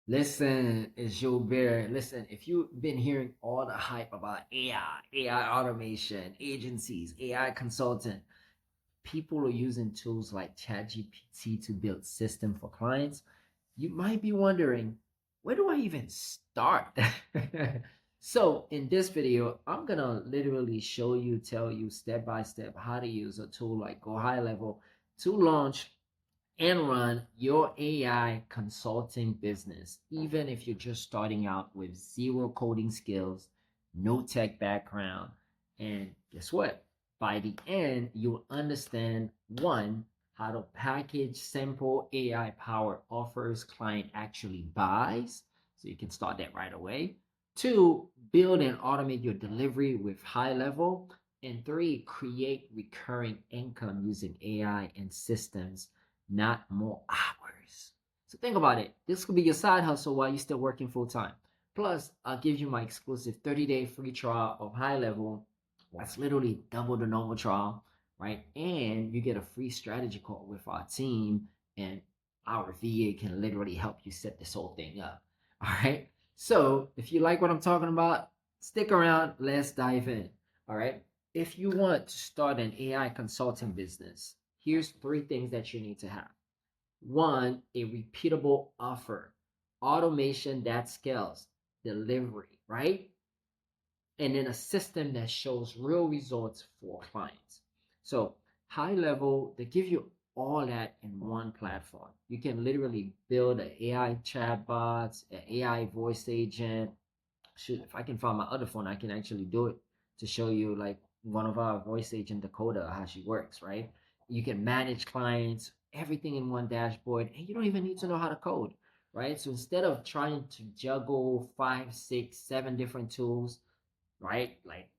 Listen, it's Julbert. Listen, if you've been hearing all the hype about AI automation, agencies, AI consultant, people are using tools like ChatGPT to build system for clients. You might be wondering, where do I even start? So in this video, I'm gonna literally show you, tell you step by step how to use a tool like GoHighLevel to launch and run your AI consulting business, even if you're just starting out with zero coding skills, no tech background. And guess what? By the end, you'll understand one, how to package simple AI powered offers client actually buys. So you can start that right away. Two, build and automate your delivery with high level. And three, create recurring income using AI and systems, not more hours. So think about it. This could be your side hustle while you're still working full time. Plus, I'll give you my exclusive 30-day free trial of high level. That's literally double the normal trial, right? And you get a free strategy call with our team, and our VA can literally help you set this whole thing up. All right. So if you like what I'm talking about, stick around. Let's dive in. All right. If you want to start an AI consulting business, here's three things that you need to have. One, a repeatable offer, automation that scales, delivery, right? And then a system that shows real results for clients. So, high level, they give you all that in one platform. You can literally build an AI chatbots, an AI voice agent. Shoot, if I can find my other phone, I can actually do it to show you like one of our voice agent Dakota, how she works, right? You can manage clients, everything in one dashboard, and you don't even need to know how to code, right? So instead of trying to juggle five, six, seven different tools, right? Like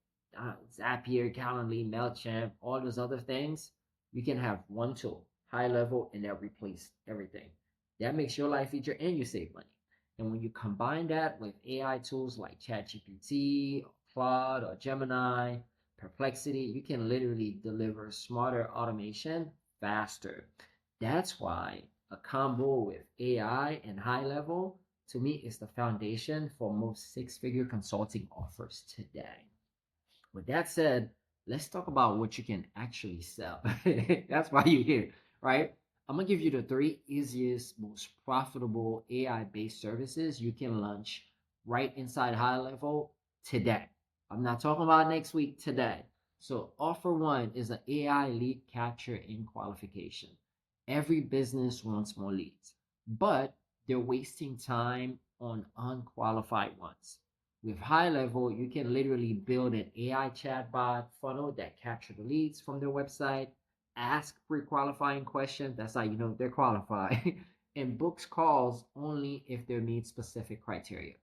Zapier, Calendly, MailChimp, all those other things, you can have one tool, high level, and that replace everything. That makes your life easier and you save money. And when you combine that with AI tools like ChatGPT, Claude, or Gemini, Perplexity, you can literally deliver smarter automation faster. That's why a combo with AI and high level, to me, is the foundation for most six-figure consulting offers today. With that said, let's talk about what you can actually sell. That's why you're here, right? I'm gonna give you the three easiest, most profitable AI-based services you can launch right inside high level today. I'm not talking about next week, today. So offer one is an AI lead capture and qualification. Every business wants more leads, but they're wasting time on unqualified ones. With high level, you can literally build an AI chatbot funnel that capture the leads from their website, ask pre-qualifying questions, that's how you know they're qualified, and books calls only if they meet specific criteria.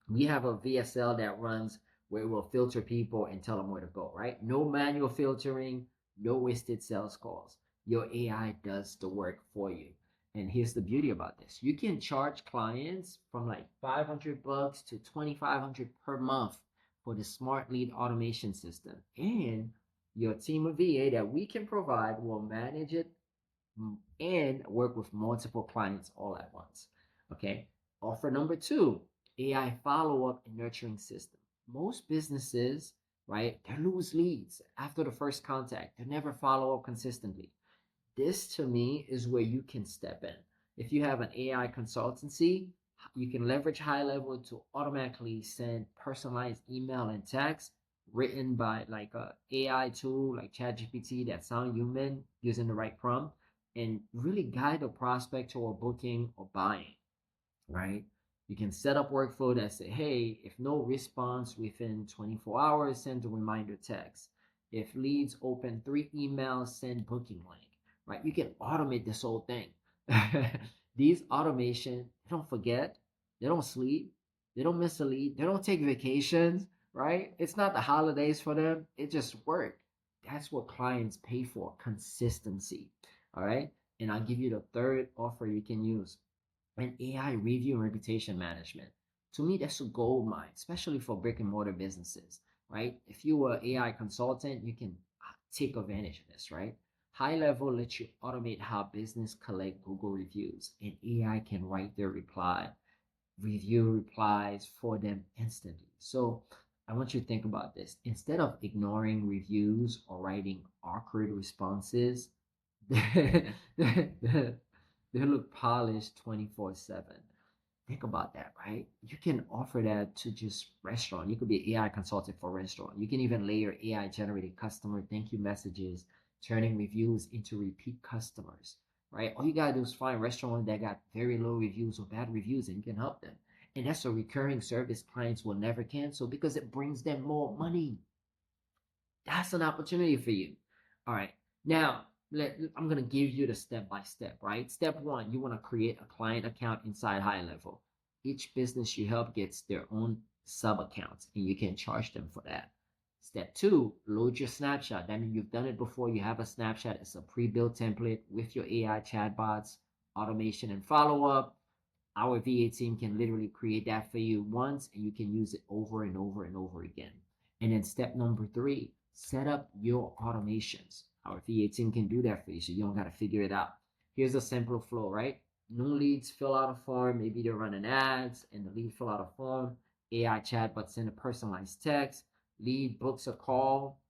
We have a VSL that runs where it will filter people and tell them where to go, right? No manual filtering, no wasted sales calls. Your AI does the work for you. And here's the beauty about this. You can charge clients from like 500 bucks to 2,500 per month for the smart lead automation system. And your team of VA that we can provide will manage it and work with multiple clients all at once. Okay. Offer number two, AI follow up and nurturing system. Most businesses, right, they lose leads after the first contact, they never follow up consistently. This to me is where you can step in. If you have an AI consultancy, you can leverage high level to automatically send personalized email and text written by like a AI tool like ChatGPT that sound human using the right prompt and really guide the prospect toward booking or buying, right? You can set up workflow that say, hey, if no response within 24 hours, send a reminder text. If leads open 3 emails, send booking link, right? You can automate this whole thing. These automation, they don't forget, they don't sleep, they don't miss a lead, they don't take vacations, right? It's not the holidays for them, it just work. That's what clients pay for, consistency. All right. And I'll give you the third offer you can use, and AI review and reputation management. To me, that's a gold mine, especially for brick and mortar businesses, right? If you are an AI consultant, you can take advantage of this, right? High level lets you automate how business collect Google reviews, and AI can write their reply. review replies for them instantly. So I want you to think about this. Instead of ignoring reviews or writing awkward responses, they look polished 24/7. Think about that, right? You can offer that to just restaurant. You could be an AI consultant for restaurant. You can even layer AI generated customer thank you messages, turning reviews into repeat customers, right? All you gotta do is find restaurants that got very low reviews or bad reviews, and you can help them. And that's a recurring service clients will never cancel because it brings them more money. That's an opportunity for you. All right. Now, I'm going to give you the step by step, right? Step one, you want to create a client account inside highlevel. Each business you help gets their own sub accounts, and you can charge them for that. Step two, load your snapshot. That means you've done it before. You have a snapshot. It's a pre-built template with your AI chatbots, automation, and follow up. Our VA team can literally create that for you once, and you can use it over and over and over again. And then step number three, set up your automations. Our VA team can do that for you, so you don't got to figure it out. Here's a simple flow, right? New leads fill out a form. Maybe they're running ads, and the lead fill out a form. AI chatbot send a personalized text. Lead books a call,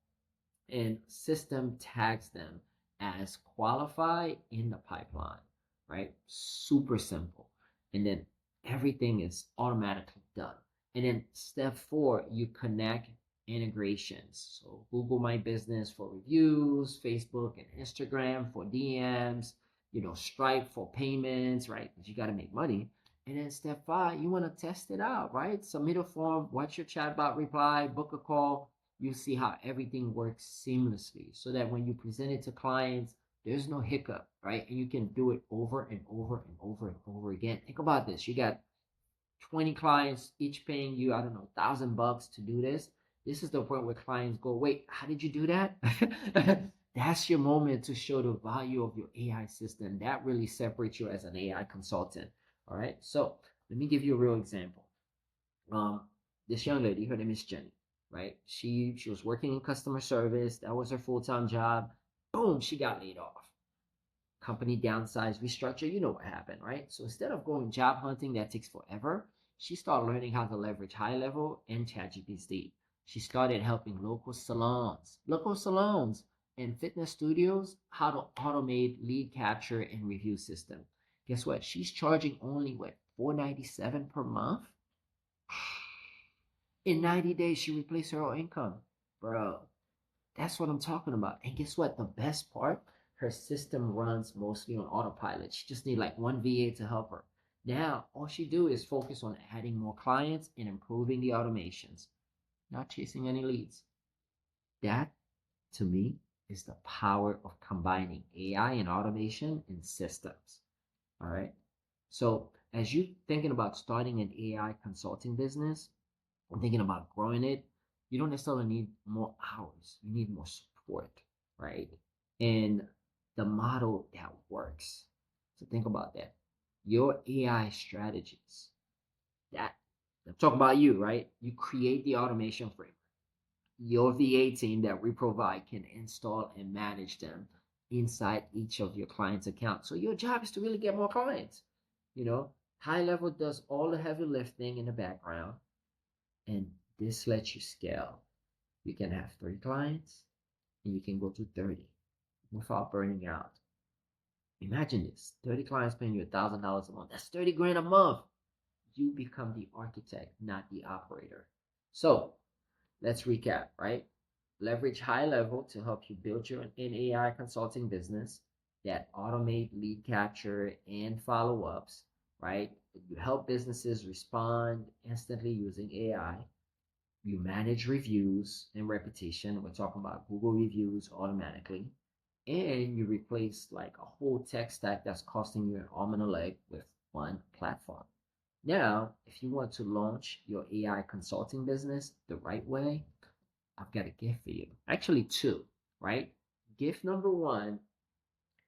and system tags them as qualified in the pipeline, right? Super simple. And then everything is automatically done. And then step four, you connect integrations. So Google My Business for reviews, Facebook and Instagram for DMs, Stripe for payments, right? Because you got to make money. And then step five, you want to test it out, right? Submit a form, watch your chatbot reply, book a call. You see how everything works seamlessly so that when you present it to clients, there's no hiccup, right? And you can do it over and over and over and over again. Think about this. You got 20 clients, each paying you, I don't know, $1,000 to do this. This is the point where clients go, wait, how did you do that? That's your moment to show the value of your AI system. That really separates you as an AI consultant. All right. So let me give you a real example. Um, this young lady, her name is Jenny, right? She was working in customer service. That was her full-time job. Boom, she got laid off. Company downsized, restructure, you know what happened, right? So instead of going job hunting that takes forever, she started learning how to leverage highlevel and ChatGPT. She started helping local salons and fitness studios how to automate lead capture and review system. Guess what? She's charging only what, $497 per month? In 90 days, she replaced her whole income. Bro, that's what I'm talking about. And guess what? The best part, her system runs mostly on autopilot. She just need like one VA to help her. Now, all she do is focus on adding more clients and improving the automations, not chasing any leads. That, to me, is the power of combining AI and automation in systems. All right. So as you thinking about starting an AI consulting business, or thinking about growing it, you don't necessarily need more hours. You need more support, right? And the model that works. So think about that. Your AI strategies. That I'm talking about you, right? You create the automation framework. Your VA team that we provide can install and manage them inside each of your clients' accounts. So your job is to really get more clients. You know, highlevel does all the heavy lifting in the background, and this lets you scale. You can have 3 clients and you can go to 30 without burning out. Imagine this, 30 clients paying you $1,000 a month. That's 30 grand a month. You become the architect, not the operator. So let's recap, right? Leverage highlevel to help you build your AI consulting business that automate lead capture and follow-ups, right? You help businesses respond instantly using AI. You manage reviews and reputation. We're talking about Google reviews automatically. And you replace like a whole tech stack that's costing you an arm and a leg with one platform. Now, if you want to launch your AI consulting business the right way, I've got a gift for you. Actually, two, right? Gift number one,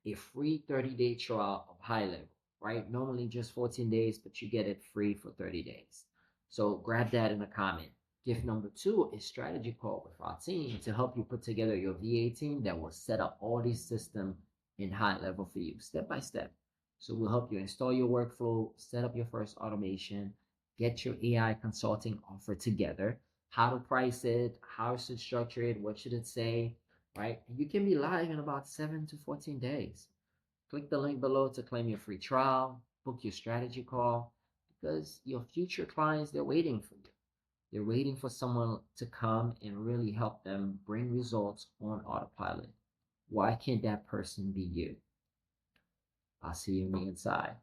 a free 30-day trial of highlevel, right? Normally just 14 days, but you get it free for 30 days. So grab that in a comment. Gift number two is strategy call with our team to help you put together your VA team that will set up all these systems in highlevel for you, step by step. So we'll help you install your workflow, set up your first automation, get your AI consulting offer together, how to price it, how to structure it, what should it say, right? And you can be live in about 7 to 14 days. Click the link below to claim your free trial, book your strategy call, because your future clients, they're waiting for you. They're waiting for someone to come and really help them bring results on autopilot. Why can't that person be you? I'll see you on the inside.